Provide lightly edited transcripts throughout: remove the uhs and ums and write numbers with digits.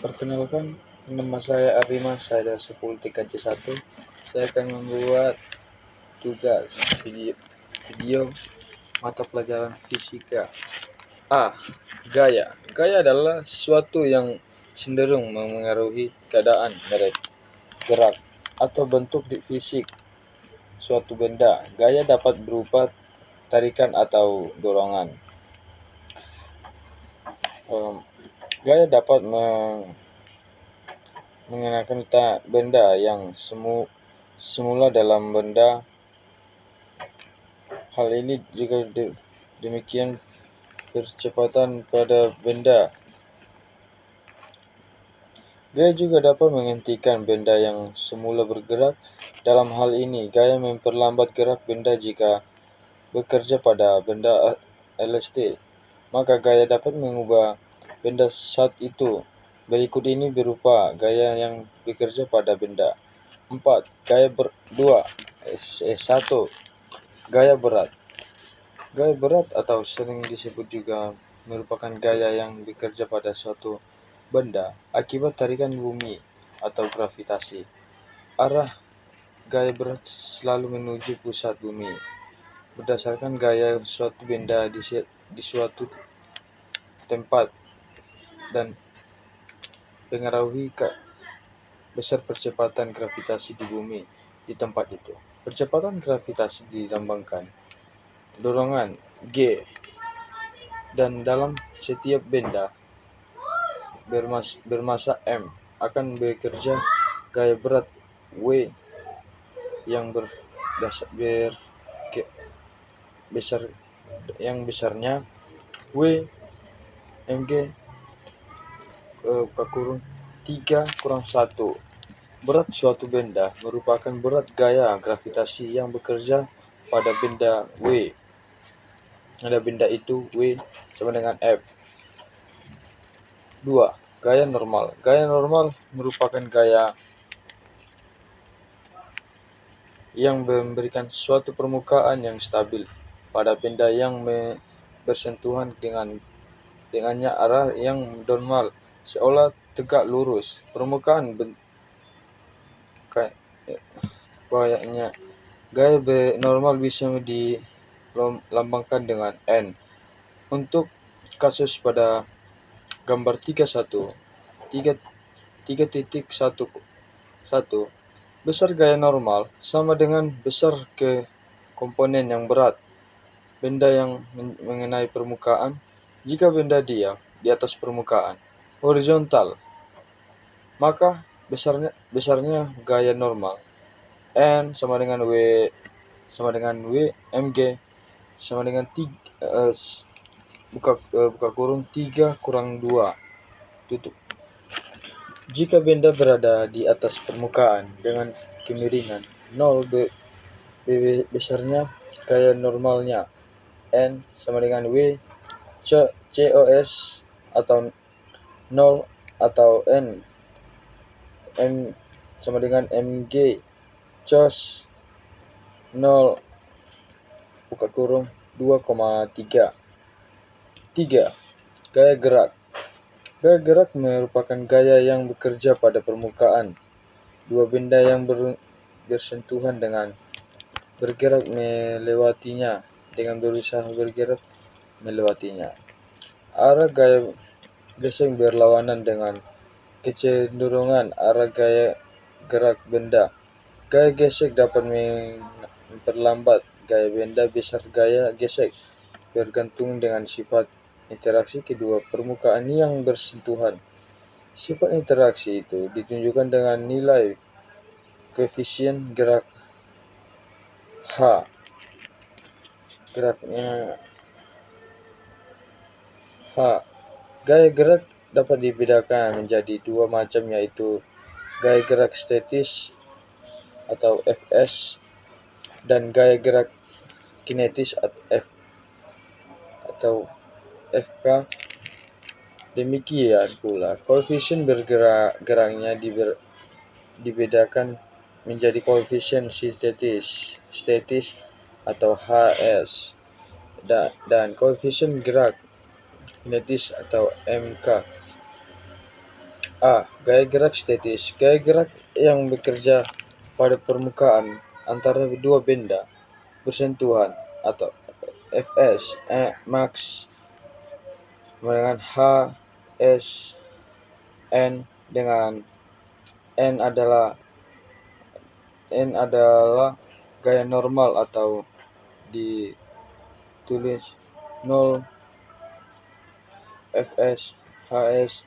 Perkenalkan, nama saya Arima, saya dari 10 TKJ1. Saya akan membuat tugas video mata pelajaran fisika. A. Gaya. Gaya adalah sesuatu yang cenderung memengaruhi keadaan gerak atau bentuk di fisik suatu benda. Gaya dapat berupa tarikan atau dorongan. Gaya dapat mengenakan benda yang semula dalam benda. Hal ini juga demikian percepatan pada benda. Gaya juga dapat menghentikan benda yang semula bergerak. Dalam hal ini, gaya memperlambat gerak benda jika bekerja pada benda LSD. Maka gaya dapat mengubah benda saat itu. Berikut ini berupa gaya yang bekerja pada benda. 4. Gaya 1. Gaya berat. Gaya berat atau sering disebut juga merupakan gaya yang bekerja pada suatu benda akibat tarikan bumi atau gravitasi. Arah gaya berat selalu menuju pusat bumi. Berdasarkan gaya suatu benda di suatu tempat dan pengaruhi besar percepatan gravitasi di bumi di tempat itu. Percepatan gravitasi dilambangkan dorongan G, dan dalam setiap benda bermassa M akan bekerja gaya berat W yang besarnya W mg kurang 3 kurang 1. Berat suatu benda merupakan berat gaya gravitasi yang bekerja pada benda W. Pada benda itu W sama dengan F. 2. Gaya normal. Gaya normal merupakan gaya yang memberikan suatu permukaan yang stabil pada benda yang bersentuhan dengannya. Arah yang normal seolah tegak lurus. Permukaan gaya normal bisa dilambangkan dengan N. Untuk kasus pada gambar 3.1 besar gaya normal sama dengan besar ke komponen yang berat benda yang mengenai permukaan. Jika benda diam di atas permukaan horizontal, maka besarnya gaya normal N sama dengan W mg sama dengan 3 kurang 2 tutup. Jika benda berada di atas permukaan dengan kemiringan 0, besarnya gaya normalnya N sama dengan W cos atau 0 atau N M sama dengan mg cos 0 2,3. 3. Gaya gerak. Gaya gerak merupakan gaya yang bekerja pada permukaan. Dua benda yang bersentuhan dengan bergerak melewatinya dengan berusaha bergerak melewatinya. Arah gaya gesek berlawanan dengan kecenderungan arah gaya gerak benda. Gaya gesek dapat memperlambat gaya benda. Besar gaya gesek bergantung dengan sifat interaksi kedua permukaan yang bersentuhan. Sifat interaksi itu ditunjukkan dengan nilai koefisien gerak H. Gaya gerak dapat dibedakan menjadi dua macam, yaitu gaya gerak statis atau Fs dan gaya gerak kinetis atau Fk. Demikian pula koefisien geraknya dibedakan menjadi koefisien statis atau Hs dan koefisien gerak kinetis atau Mk. A. Gaya gerak statis. Gaya gerak yang bekerja pada permukaan antara dua benda bersentuhan atau Fs max dengan Hs n dengan n adalah gaya normal atau ditulis 0 Fs Hs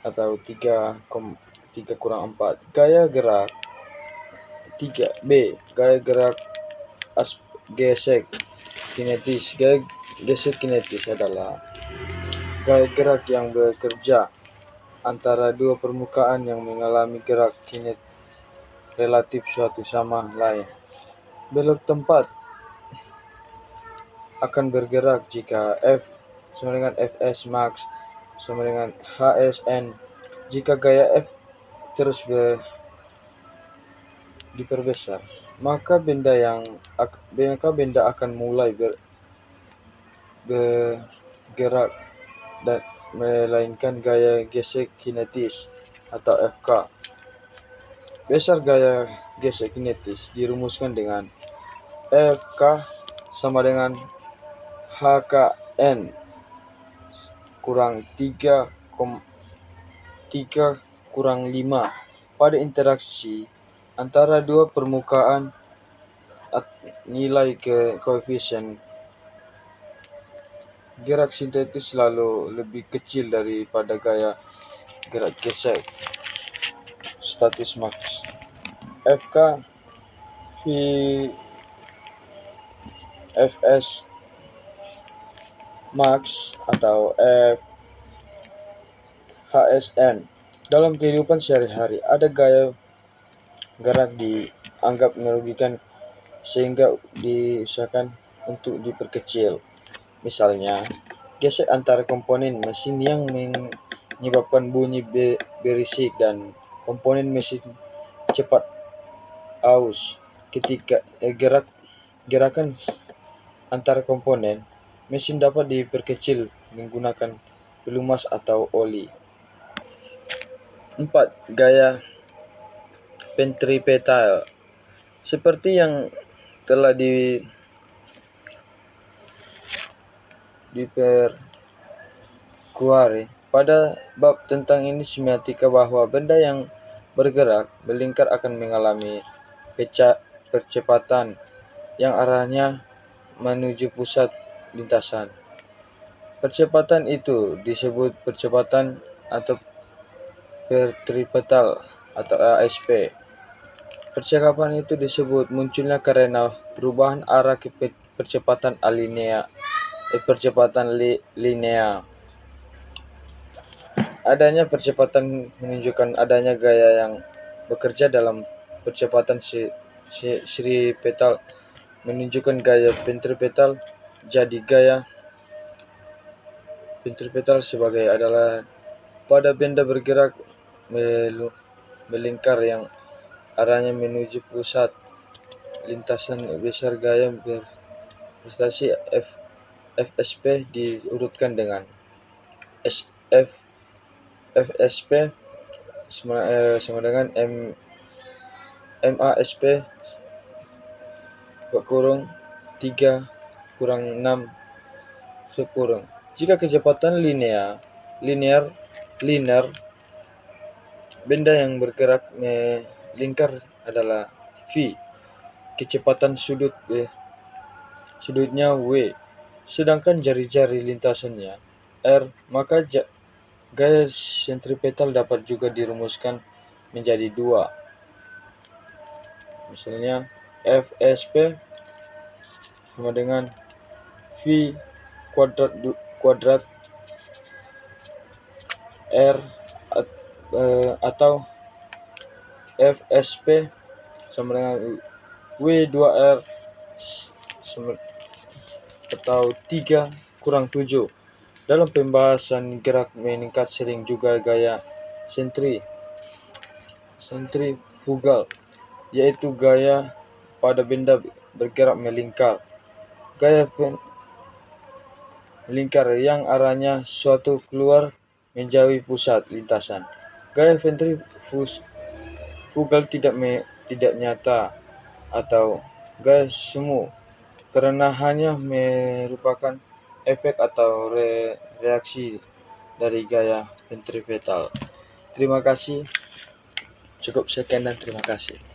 atau 3 kurang 4. Gaya gerak 3b. Gaya gerak gesek kinetis. Gaya gesek kinetis adalah gaya gerak yang bekerja antara dua permukaan yang mengalami gerak kinetis relatif suatu sama lain. Belok tempat akan bergerak jika F sama dengan Fs max sama dengan Hsn. Jika gaya F terus diperbesar, maka benda akan mulai bergerak dan melainkan gaya gesek kinetis atau Fk. Besar gaya gesek kinetis dirumuskan dengan Fk sama dengan Hkn kurang 3 kurang 5 pada interaksi antara dua permukaan. Nilai koefisien gerak sintetis selalu lebih kecil daripada gaya gerak gesek statis max. Fk Fs max atau Hsn. Dalam kehidupan sehari-hari ada gaya gerak dianggap merugikan sehingga diusahakan untuk diperkecil. Misalnya, gesek antara komponen mesin yang menyebabkan bunyi berisik dan komponen mesin cepat aus. Ketika gerakan antara komponen mesin dapat diperkecil menggunakan pelumas atau oli. 4. Gaya ventripetal. Seperti yang telah diperkuari pada bab tentang ini semiotika bahwa benda yang bergerak melingkar akan mengalami percepatan yang arahnya menuju pusat lintasan. Percepatan itu disebut percepatan atau ventripetal atau ASP. Percepatan itu disebut munculnya karena perubahan arah ke percepatan linear. Adanya percepatan menunjukkan adanya gaya yang bekerja dalam percepatan centripetal menunjukkan gaya ventripetal. Jadi gaya ventripetal sebagai adalah pada benda bergerak melingkar yang arahnya menuju pusat lintasan besar. Gaya berprestasi FSP diurutkan dengan FSP sama dengan MASP kurang 3 kurang 6 sekurang. Jika kecepatan linear benda yang bergerak melingkar adalah V, kecepatan sudutnya W, sedangkan jari-jari lintasannya R, maka gaya sentripetal dapat juga dirumuskan menjadi 2. Misalnya FSP sama dengan V kuadrat R atau FSP sama dengan W2R atau 3 kurang 7. Dalam pembahasan gerak meningkat sering juga gaya sentrifugal, yaitu gaya pada benda bergerak melingkar. Gaya melingkar yang arahnya suatu keluar menjauhi pusat lintasan. Gaya ventrifugal tidak nyata atau gaya semu karena hanya merupakan efek atau reaksi dari gaya ventripetal. Terima kasih. Cukup sekian dan terima kasih.